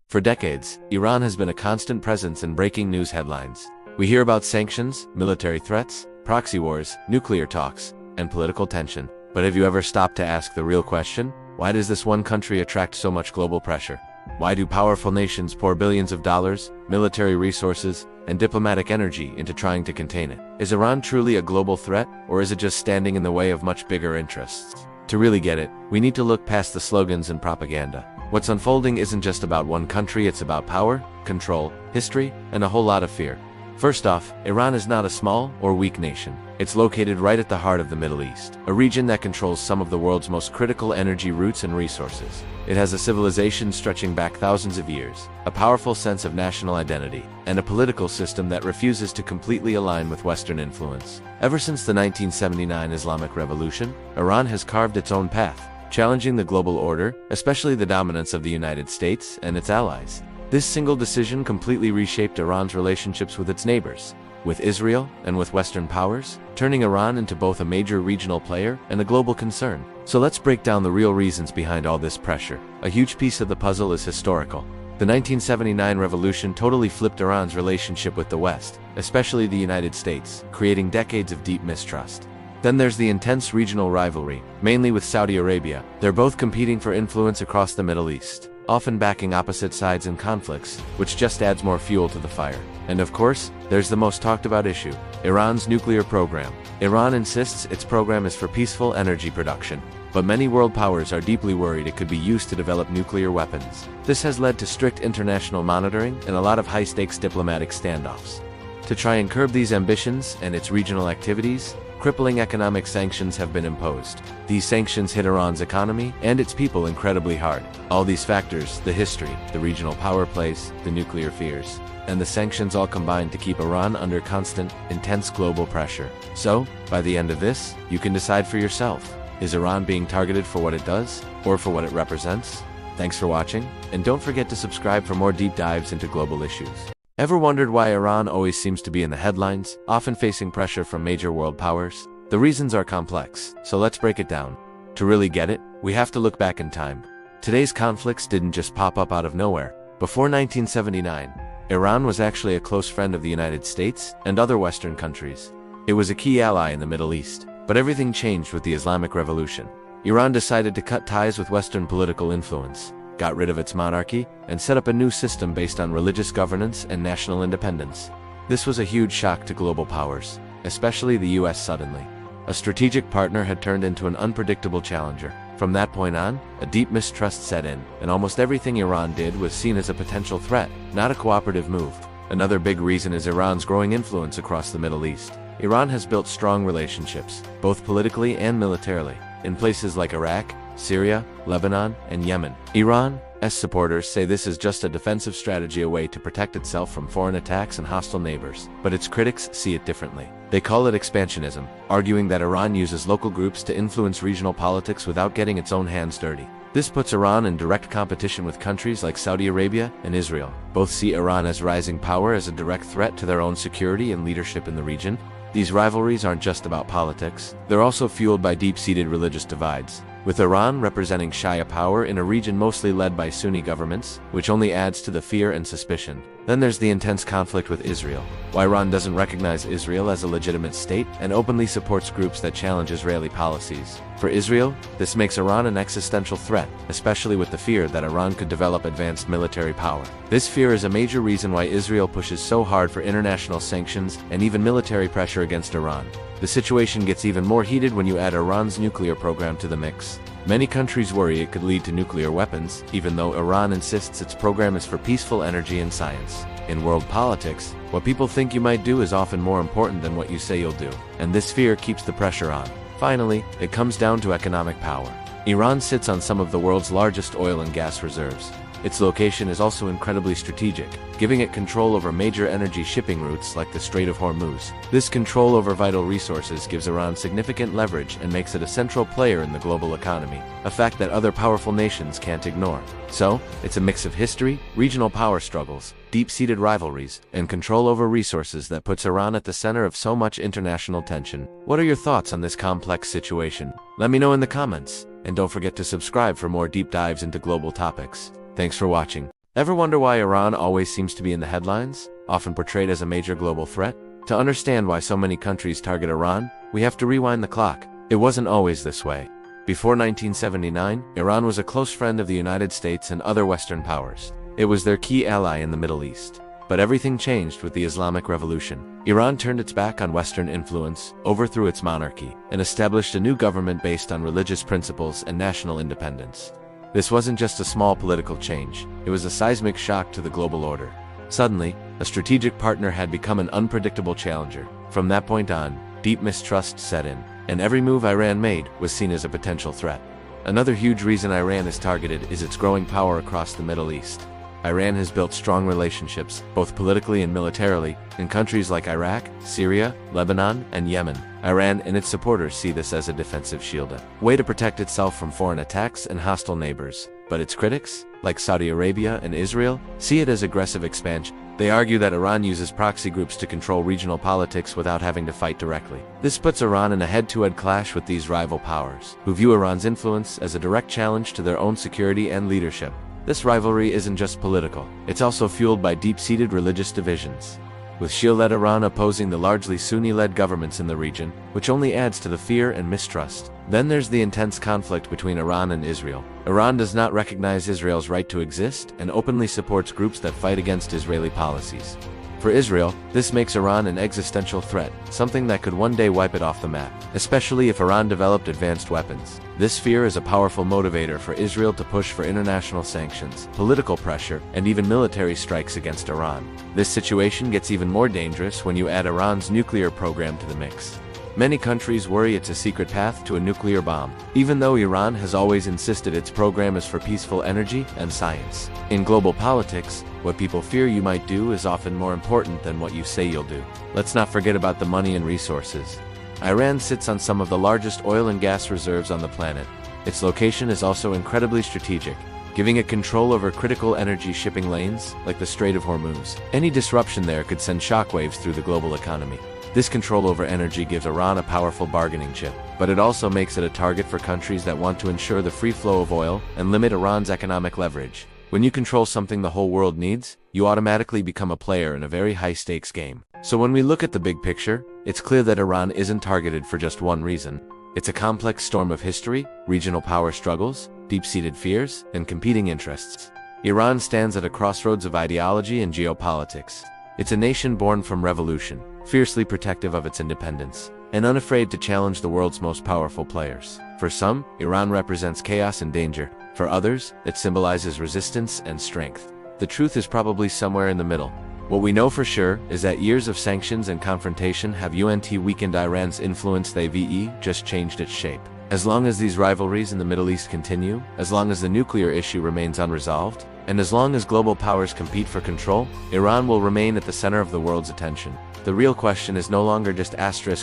For decades, Iran has been a constant presence in breaking news headlines. We hear about sanctions, military threats, proxy wars, nuclear talks, and political tension. But have you ever stopped to ask the real question? Why does this one country attract so much global pressure? Why do powerful nations pour billions of dollars, military resources, and diplomatic energy into trying to contain it? Is Iran truly a global threat, or is it just standing in the way of much bigger interests? To really get it, we need to look past the slogans and propaganda. What's unfolding isn't just about one country, it's about power, control, history, and a whole lot of fear. First off, Iran is not a small or weak nation. It's located right at the heart of the Middle East, a region that controls some of the world's most critical energy routes and resources. It has a civilization stretching back thousands of years, a powerful sense of national identity, and a political system that refuses to completely align with Western influence. Ever since the 1979 Islamic Revolution, Iran has carved its own path, challenging the global order, especially the dominance of the United States and its allies. This single decision completely reshaped Iran's relationships with its neighbors, with Israel and with Western powers, turning Iran into both a major regional player and a global concern. So let's break down the real reasons behind all this pressure. A huge piece of the puzzle is historical. The 1979 revolution totally flipped Iran's relationship with the West, especially the United States, creating decades of deep mistrust. Then there's the intense regional rivalry, mainly with Saudi Arabia. They're both competing for influence across the Middle East, often backing opposite sides in conflicts, which just adds more fuel to the fire. And of course, there's the most talked about issue, Iran's nuclear program. Iran insists its program is for peaceful energy production, but many world powers are deeply worried it could be used to develop nuclear weapons. This has led to strict international monitoring and a lot of high-stakes diplomatic standoffs. To try and curb these ambitions and its regional activities, crippling economic sanctions have been imposed. These sanctions hit Iran's economy and its people incredibly hard. All these factors, the history, the regional power plays, the nuclear fears, and the sanctions all combine to keep Iran under constant, intense global pressure. So, by the end of this, you can decide for yourself. Is Iran being targeted for what it does, or for what it represents? Thanks for watching, and don't forget to subscribe for more deep dives into global issues. Ever wondered why Iran always seems to be in the headlines, often facing pressure from major world powers? The reasons are complex, so let's break it down. To really get it, we have to look back in time. Today's conflicts didn't just pop up out of nowhere. Before 1979, Iran was actually a close friend of the United States and other Western countries. It was a key ally in the Middle East, but everything changed with the Islamic Revolution. Iran decided to cut ties with Western political influence, got rid of its monarchy, and set up a new system based on religious governance and national independence. This was a huge shock to global powers, especially the US. Suddenly, a strategic partner had turned into an unpredictable challenger. From that point on, a deep mistrust set in, and almost everything Iran did was seen as a potential threat, not a cooperative move. Another big reason is Iran's growing influence across the Middle East. Iran has built strong relationships, both politically and militarily, in places like Iraq, Syria, Lebanon, and Yemen. Iran's supporters say this is just a defensive strategy, a way to protect itself from foreign attacks and hostile neighbors. But its critics see it differently. They call it expansionism, arguing that Iran uses local groups to influence regional politics without getting its own hands dirty. This puts Iran in direct competition with countries like Saudi Arabia and Israel. Both see Iran as rising power as a direct threat to their own security and leadership in the region. These rivalries aren't just about politics, they're also fueled by deep-seated religious divides, with Iran representing Shia power in a region mostly led by Sunni governments, which only adds to the fear and suspicion. Then there's the intense conflict with Israel. Why Iran doesn't recognize Israel as a legitimate state and openly supports groups that challenge Israeli policies. For Israel, this makes Iran an existential threat, especially with the fear that Iran could develop advanced military power. This fear is a major reason why Israel pushes so hard for international sanctions and even military pressure against Iran. The situation gets even more heated when you add Iran's nuclear program to the mix. Many countries worry it could lead to nuclear weapons, even though Iran insists its program is for peaceful energy and science. In world politics, what people think you might do is often more important than what you say you'll do, and this fear keeps the pressure on. Finally, it comes down to economic power. Iran sits on some of the world's largest oil and gas reserves. Its location is also incredibly strategic, giving it control over major energy shipping routes like the Strait of Hormuz. This control over vital resources gives Iran significant leverage and makes it a central player in the global economy, a fact that other powerful nations can't ignore. So, it's a mix of history, regional power struggles, deep-seated rivalries, and control over resources that puts Iran at the center of so much international tension. What are your thoughts on this complex situation? Let me know in the comments, and don't forget to subscribe for more deep dives into global topics. Thanks for watching. Ever wonder why Iran always seems to be in the headlines, often portrayed as a major global threat? To understand why so many countries target Iran, we have to rewind the clock. It wasn't always this way. Before 1979, Iran was a close friend of the United States and other Western powers. It was their key ally in the Middle East. But everything changed with the Islamic Revolution. Iran turned its back on Western influence, overthrew its monarchy, and established a new government based on religious principles and national independence. This wasn't just a small political change, it was a seismic shock to the global order. Suddenly, a strategic partner had become an unpredictable challenger. From that point on, deep mistrust set in, and every move Iran made was seen as a potential threat. Another huge reason Iran is targeted is its growing power across the Middle East. Iran has built strong relationships, both politically and militarily, in countries like Iraq, Syria, Lebanon, and Yemen. Iran and its supporters see this as a defensive shield, a way to protect itself from foreign attacks and hostile neighbors. But its critics, like Saudi Arabia and Israel, see it as aggressive expansion. They argue that Iran uses proxy groups to control regional politics without having to fight directly. This puts Iran in a head-to-head clash with these rival powers, who view Iran's influence as a direct challenge to their own security and leadership. This rivalry isn't just political, it's also fueled by deep-seated religious divisions, with Shia-led Iran opposing the largely Sunni-led governments in the region, which only adds to the fear and mistrust. Then there's the intense conflict between Iran and Israel. Iran does not recognize Israel's right to exist and openly supports groups that fight against Israeli policies. For Israel, this makes Iran an existential threat, something that could one day wipe it off the map, especially if Iran developed advanced weapons. This fear is a powerful motivator for Israel to push for international sanctions, political pressure, and even military strikes against Iran. This situation gets even more dangerous when you add Iran's nuclear program to the mix. Many countries worry it's a secret path to a nuclear bomb, even though Iran has always insisted its program is for peaceful energy and science. In global politics, what people fear you might do is often more important than what you say you'll do. Let's not forget about the money and resources. Iran sits on some of the largest oil and gas reserves on the planet. Its location is also incredibly strategic, giving it control over critical energy shipping lanes, like the Strait of Hormuz. Any disruption there could send shockwaves through the global economy. This control over energy gives Iran a powerful bargaining chip, but it also makes it a target for countries that want to ensure the free flow of oil and limit Iran's economic leverage. When you control something the whole world needs, you automatically become a player in a very high-stakes game. So when we look at the big picture, it's clear that Iran isn't targeted for just one reason. It's a complex storm of history, regional power struggles, deep-seated fears, and competing interests. Iran stands at a crossroads of ideology and geopolitics. It's a nation born from revolution, fiercely protective of its independence, and unafraid to challenge the world's most powerful players. For some, Iran represents chaos and danger. For others, it symbolizes resistance and strength. The truth is probably somewhere in the middle. What we know for sure is that years of sanctions and confrontation have weakened Iran's influence. They've just changed its shape. As long as these rivalries in the Middle East continue, as long as the nuclear issue remains unresolved, and as long as global powers compete for control, Iran will remain at the center of the world's attention. The real question is no longer just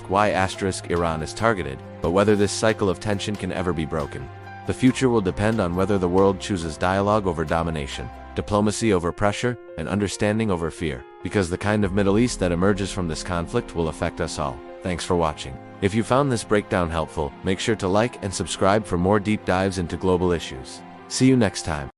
why Iran is targeted, but whether this cycle of tension can ever be broken. The future will depend on whether the world chooses dialogue over domination, diplomacy over pressure, and understanding over fear, because the kind of Middle East that emerges from this conflict will affect us all. Thanks for watching. If you found this breakdown helpful, make sure to like and subscribe for more deep dives into global issues. See you next time.